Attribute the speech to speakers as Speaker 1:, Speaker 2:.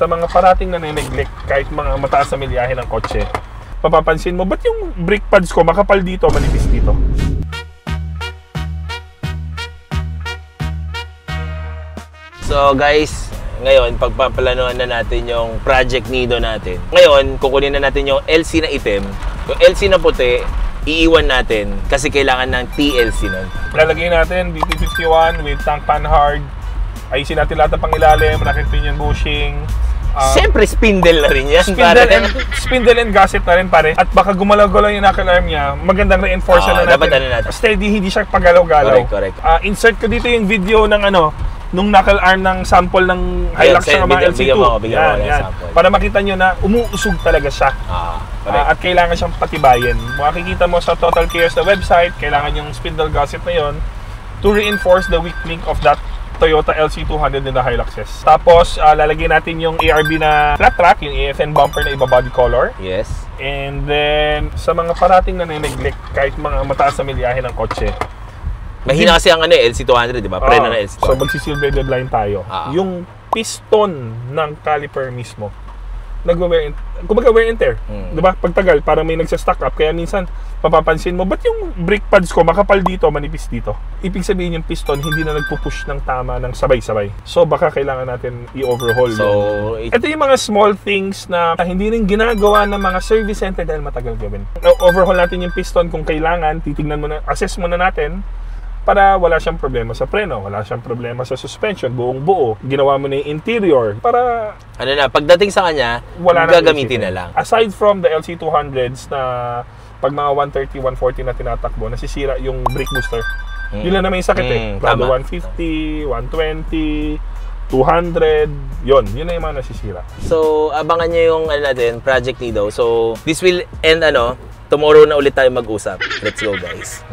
Speaker 1: sa mga parating na neglect kahit mga mataas na milyahe ng kotse, papapansin mo, ba't yung brake pads ko makapal dito, manipis dito?
Speaker 2: So guys, ngayon pagpaplanuhan na natin yung Project Nido natin. Ngayon, kukunin na natin yung LC na itim. Yung LC na puti, iiwan natin kasi kailangan ng TLC nun.
Speaker 1: Lalagay natin BT51 with tank panhard. Ayusin natin lahat ng pangilalim, racket pinion bushing.
Speaker 2: Siyempre, spindle na rin yan.
Speaker 1: Spindle and gasket na rin, pare. At baka gumalaw-galaw yung knuckle arm niya, magandang reinforcer na natin.
Speaker 2: Dapat ano natin.
Speaker 1: Steady, hindi siya pagalaw-galaw.
Speaker 2: Correct.
Speaker 1: Insert ko dito yung video ng nung knuckle arm ng sample ng Hilux ng mga LC2. Yan. Para makita nyo na umuusog talaga siya. At kailangan siyang patibayin. Makikita mo sa Total Chaos na website, kailangan yung spindle gasket na yon to reinforce the weak link of that Toyota LC200 in the Hiluxes. Tapos, lalagyan natin yung ARB na flat track, yung AFN bumper na iba-body color.
Speaker 2: Yes.
Speaker 1: And then, sa mga parating na neglect kahit mga mataas na milyahe ng kotse.
Speaker 2: Mahina kasi ang LC200, di ba? Preno na LC200.
Speaker 1: So, magsisilver line tayo. Yung piston ng caliper mismo, nag-wear and tear. Di ba? Pagtagal, parang may nagsa-stack up. Kaya minsan, papapansin mo, ba't yung brake pads ko makapal dito, manipis dito? Ibig sabihin yung piston, hindi na nagpupush ng tama ng sabay-sabay. So, baka kailangan natin i-overhaul. So, ito yung mga small things na hindi rin ginagawa ng mga service center dahil matagal gawin. Overhaul natin yung piston kung kailangan, titignan mo na, assess muna natin, para wala siyang problema sa preno, wala siyang problema sa suspension, buong buo. Ginawa mo na yung interior para
Speaker 2: pagdating sa kanya, gagamitin na lang.
Speaker 1: Aside from the LC200s na pag mga 130, 140 na tinatakbo, nasisira yung brake booster. Yun lang na may sakit Prado 150, 120, 200, yun na yung mga nasisira.
Speaker 2: So, abangan nyo yung natin, Project Nido. So, this will end tomorrow na ulit tayo mag-usap. Let's go, guys.